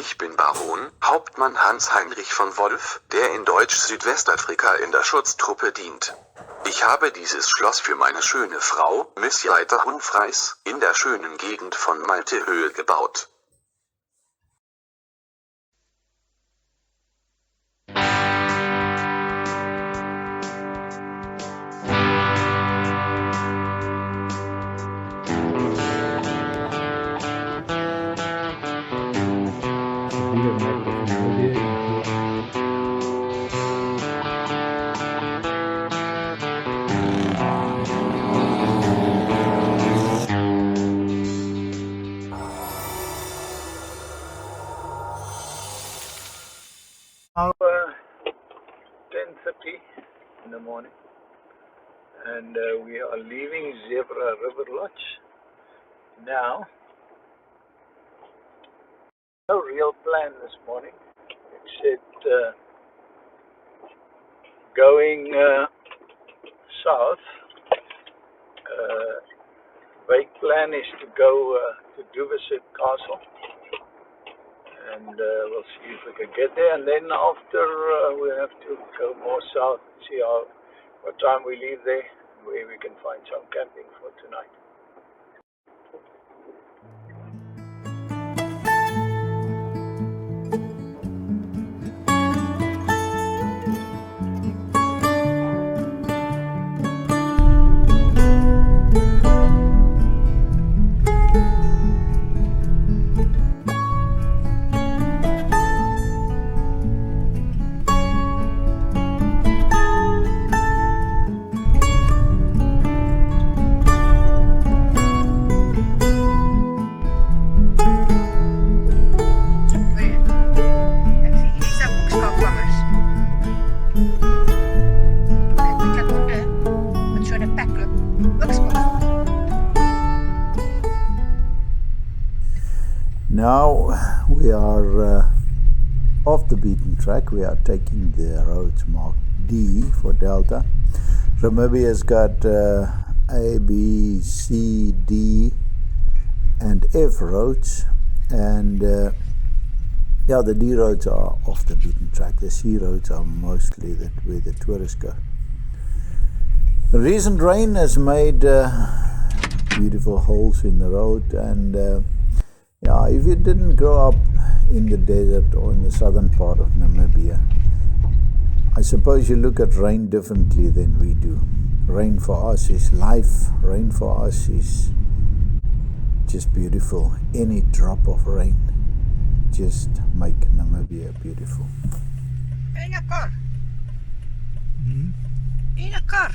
Ich bin Baron, Hauptmann Hans Heinrich von Wolf, der in Deutsch-Südwestafrika in der Schutztruppe dient. Ich habe dieses Schloss für meine schöne Frau, Miss Reiter Humphreys, in der schönen Gegend von Maltehohe gebaut. Now 10:30 in the morning, and we are leaving Zebra River Lodge now. No real plan this morning, except going south. Vague plan is to go to Duwisib Castle, and we'll see if we can get there. And then after we have to go more south, see what time we leave there, where we can find some camping for tonight. Now we are off the beaten track. We are taking the roads marked D for Delta. Namibia's got A, B, C, D and F roads, and yeah, the D roads are off the beaten track. The C roads are mostly where the tourists go. The recent rain has made beautiful holes in the road, and yeah, if you didn't grow up in the desert or in the southern part of Namibia, I suppose you look at rain differently than we do. Rain for us is life. Rain for us is just beautiful. Any drop of rain just make Namibia beautiful. In a car. In a car.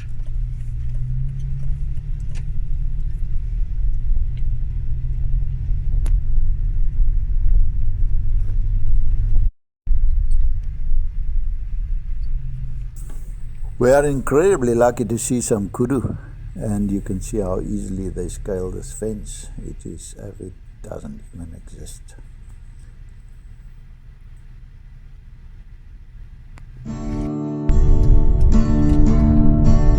We are incredibly lucky to see some kudu, and you can see how easily they scale this fence. It doesn't even exist.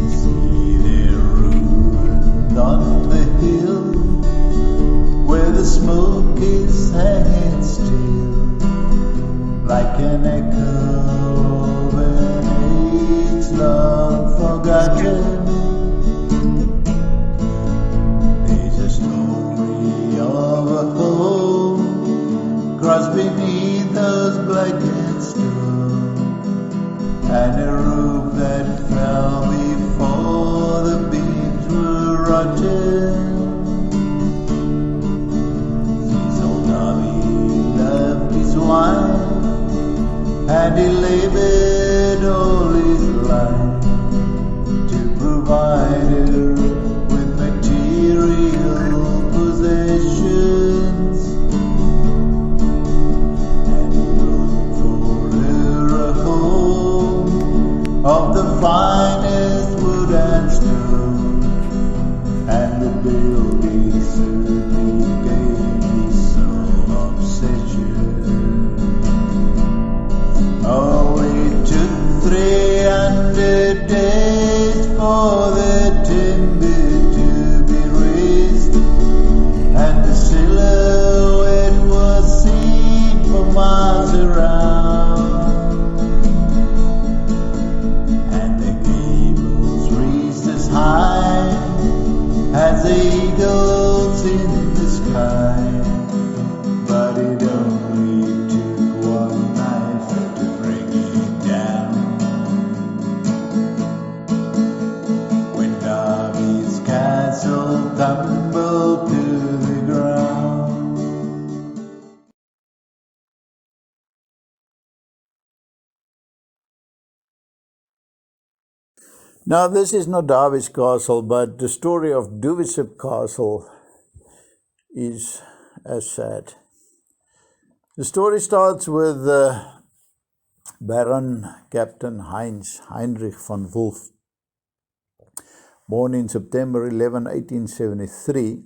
See their ruins on the hill, where the smoke is hanging still, like an echo of an age long forgotten. There's a story of a home eagles in the sky, but it only took one knife to bring it down. When Duwisib Castle tumbled to the ground. Now, this is not Duwisib Castle, but the story of Duwisib Castle is as sad. The story starts with Baron Captain Heinrich von Wolf, born in September 11, 1873,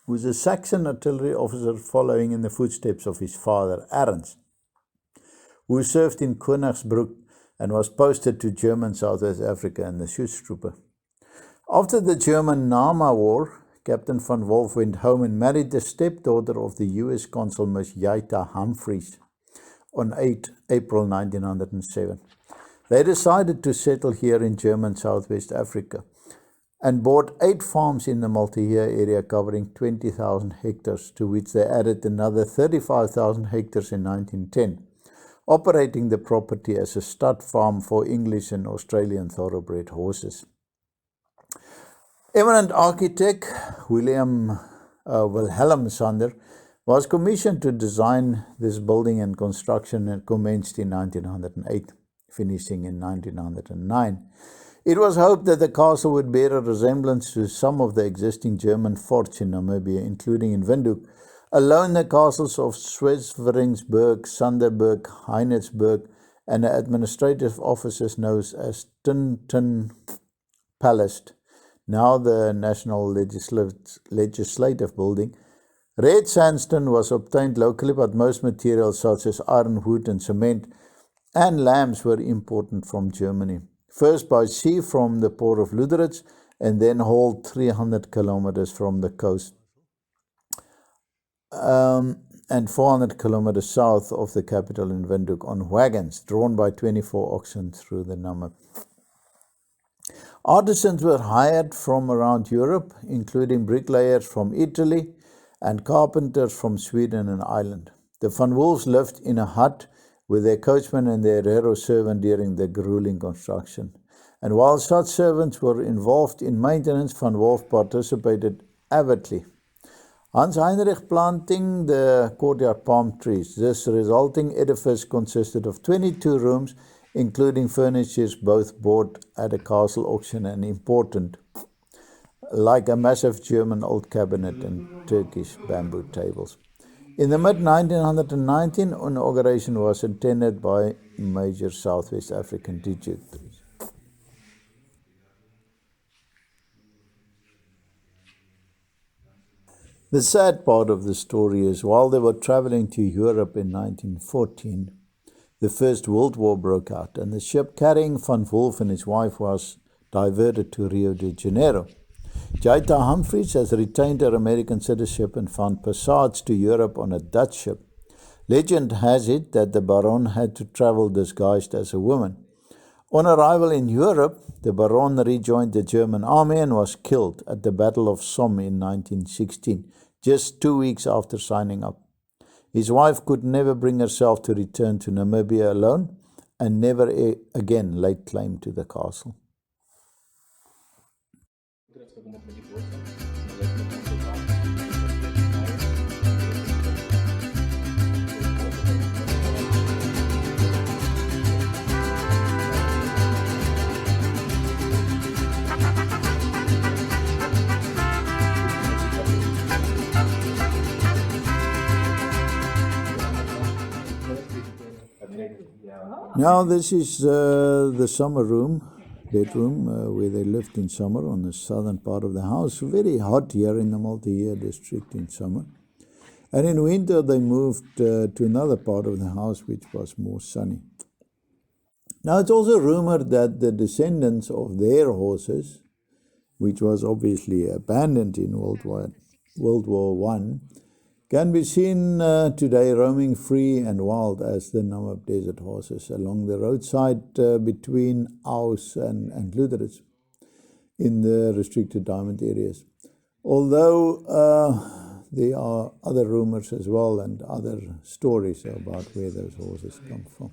who was a Saxon artillery officer following in the footsteps of his father, Arends, who served in Koningsbroek and was posted to German Southwest Africa in the Schutztruppe. After the German Nama War, Captain von Wolf went home and married the stepdaughter of the U.S. Consul Miss Yaita Humphreys on 8 April 1907. They decided to settle here in German Southwest Africa and bought 8 farms in the Maltehohe area covering 20,000 hectares, to which they added another 35,000 hectares in 1910. Operating the property as a stud farm for English and Australian thoroughbred horses. Eminent architect Wilhelm Sander was commissioned to design this building, and construction commenced in 1908, finishing in 1909. It was hoped that the castle would bear a resemblance to some of the existing German forts in Namibia, including in Windhoek. Alone, the castles of Sweveringsburg, Sanderburg, Heinersburg, and the administrative offices known as Tin Palace, now the National Legislative Building. Red sandstone was obtained locally, but most materials such as iron, wood, and cement and lamps were imported from Germany. First by sea from the port of Luderitz, and then hauled 300 kilometers from the coast. And 400 kilometers south of the capital in Windhoek on wagons drawn by 24 oxen through the Namib. Artisans were hired from around Europe, including bricklayers from Italy and carpenters from Sweden and Ireland. The Van Wolfs lived in a hut with their coachman and their herero servant during the grueling construction. And while such servants were involved in maintenance, Van Wolf participated avidly. Hans Heinrich planting the courtyard palm trees. This resulting edifice consisted of 22 rooms, including furnitures both bought at a castle auction and imported, like a massive German old cabinet and Turkish bamboo tables. In the mid-1919, inauguration was attended by major Southwest African dignitaries. The sad part of the story is, while they were traveling to Europe in 1914, the First World War broke out, and the ship carrying Van Wolf and his wife was diverted to Rio de Janeiro. Yaita Humphreys has retained her American citizenship and found passage to Europe on a Dutch ship. Legend has it that the Baron had to travel disguised as a woman. On arrival in Europe, the Baron rejoined the German army and was killed at the Battle of Somme in 1916, just 2 weeks after signing up. His wife could never bring herself to return to Namibia alone and never again laid claim to the castle. Now this is the summer bedroom, where they lived in summer on the southern part of the house. Very hot here in the Maltehohe district in summer. And in winter they moved to another part of the house which was more sunny. Now it's also rumored that the descendants of their horses, which was obviously abandoned in World War I, can be seen today roaming free and wild as the Namib desert horses along the roadside between Aus and Luderitz in the restricted diamond areas. Although there are other rumors as well and other stories about where those horses come from.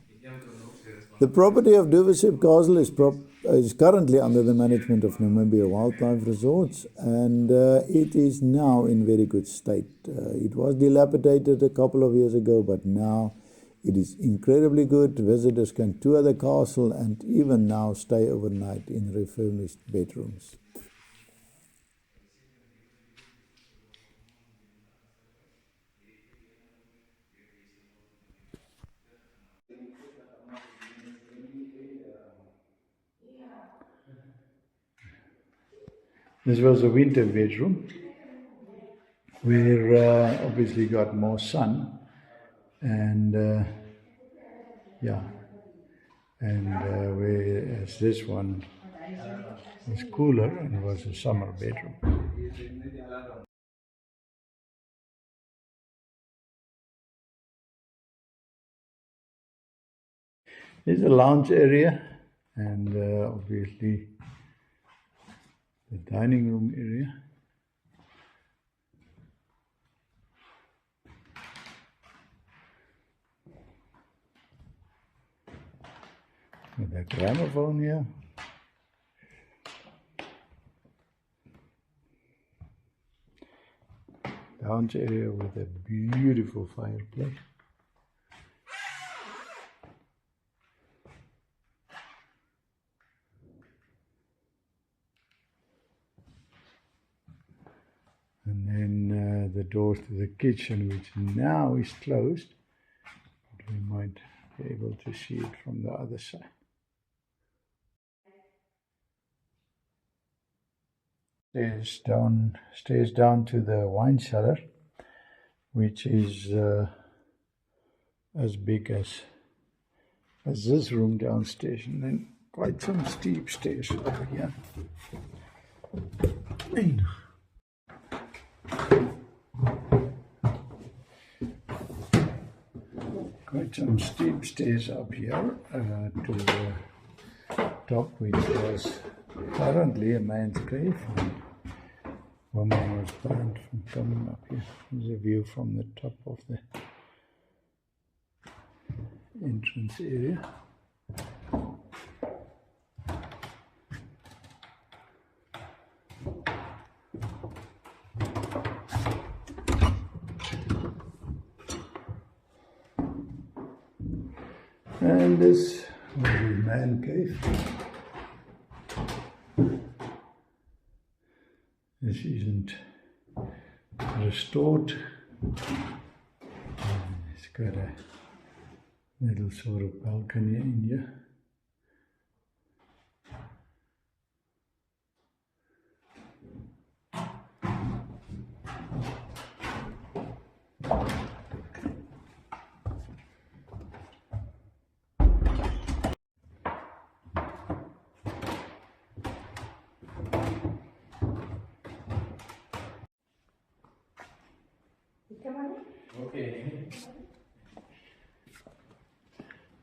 The property of Duwisib Castle is currently under the management of Namibia Wildlife Resorts, and it is now in very good state. It was dilapidated a couple of years ago, but now it is incredibly good. Visitors can tour the castle and even now stay overnight in refurbished bedrooms. This was a winter bedroom where obviously got more sun and whereas this one was cooler and was a summer bedroom. There's a lounge area and obviously the dining room area. With a gramophone here. Lounge area with a beautiful fireplace. And then the door to the kitchen, which now is closed, but we might be able to see it from the other side. Stairs down to the wine cellar, which is as big as this room downstairs, and then quite some steep stairs over here. Quite some steep stairs up here to the top, which was apparently a man's cave. Woman was banned from coming up here. There's a view from the top of the entrance area. And this was the man cave. This isn't restored. It's got a little sort of balcony in here.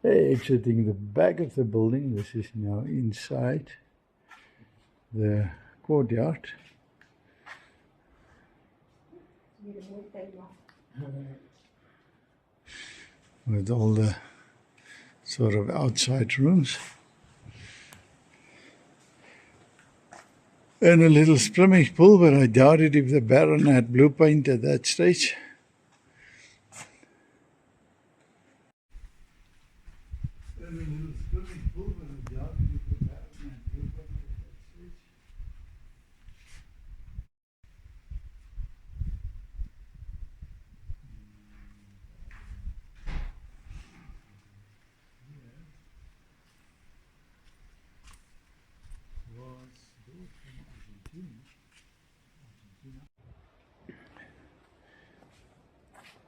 Exiting the back of the building, this is now inside the courtyard. With all the sort of outside rooms. And a little swimming pool, but I doubt it if the Baron had blue paint at that stage.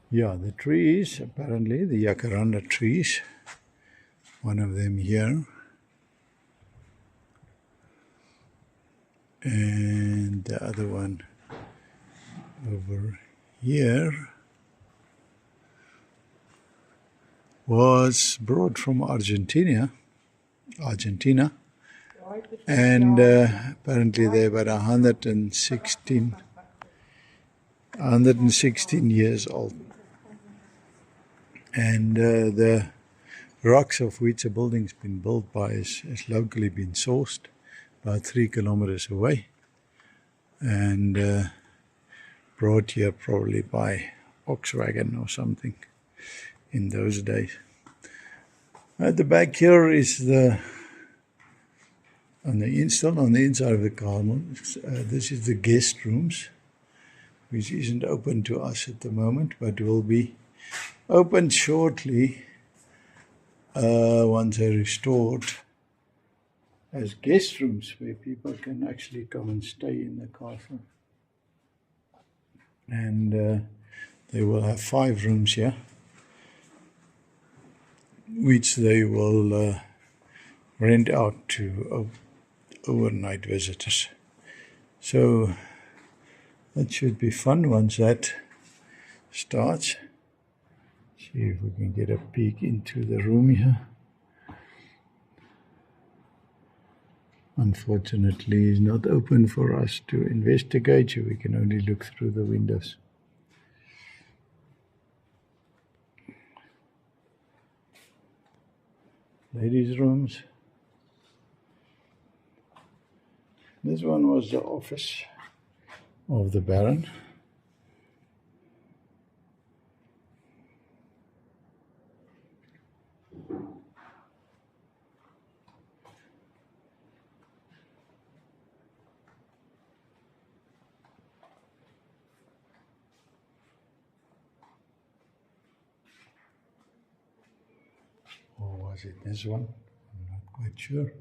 Yeah, the trees, apparently, the jacaranda trees, one of them here, and the other one over here was brought from Argentina, and apparently they're about 116 116 years old. And the rocks of which the building's been built by has locally been sourced about 3 kilometers away and brought here probably by ox wagon or something in those days. At the back here is still on the inside of the castle. This is the guest rooms, which isn't open to us at the moment, but will be opened shortly once they're restored as guest rooms where people can actually come and stay in the castle. And they will have 5 rooms here, which they will rent out to overnight visitors. So that should be fun once that starts. See if we can get a peek into the room here. Unfortunately, it's not open for us to investigate, so we can only look through the windows. Ladies' rooms. This one was the office of the Baron. Or was it this one? I'm not quite sure.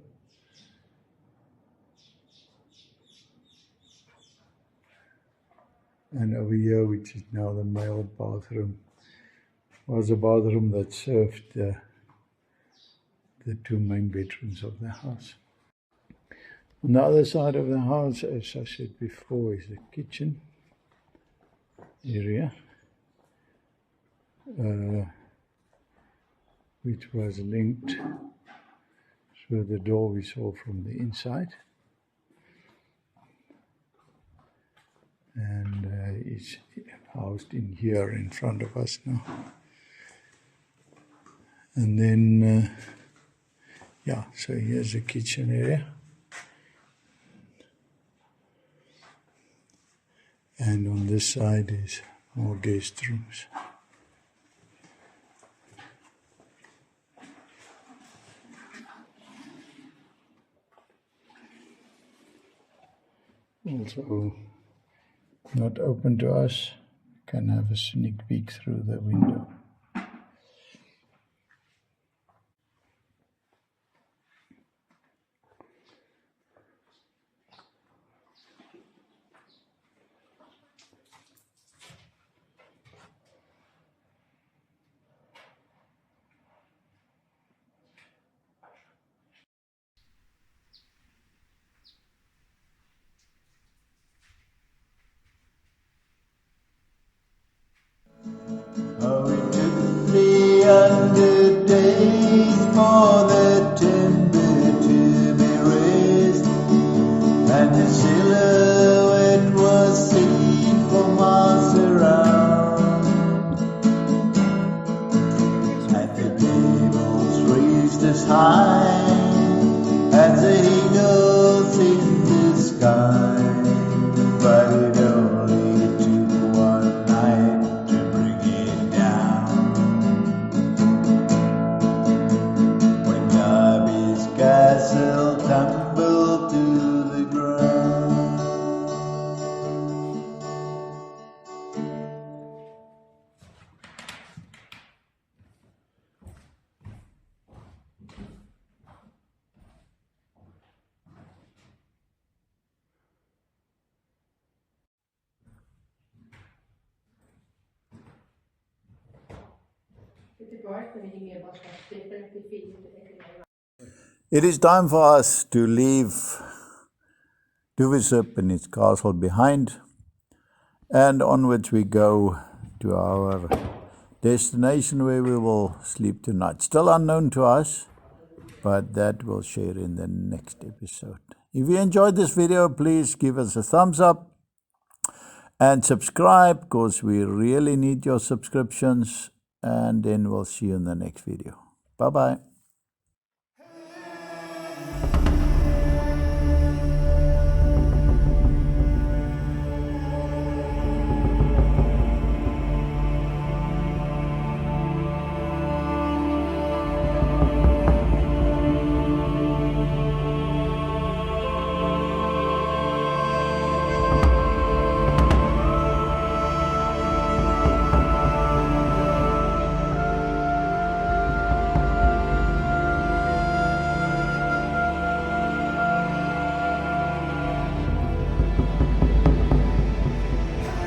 And over here, which is now the male bathroom, was a bathroom that served the 2 main bedrooms of the house. On the other side of the house, as I said before, is the kitchen area, which was linked through the door we saw from the inside. And it's housed in here in front of us now. And then, so here's the kitchen area. And on this side is more guest rooms. Also not open to us, can have a sneak peek through the window. Oh, it took 300 days for the timber to be raised, and the silhouette was seen for miles around. And the gables raised as high as the eagles in the sky, but it only took one night to bring it down. When Duwisib Castle tumbled to the ground. It is time for us to leave Duwisib and its castle behind, and onwards we go to our destination where we will sleep tonight. Still unknown to us, but that we'll share in the next episode. If you enjoyed this video, please give us a thumbs up And subscribe, because we really need your subscriptions. And then we'll see you in the next video. Bye-bye.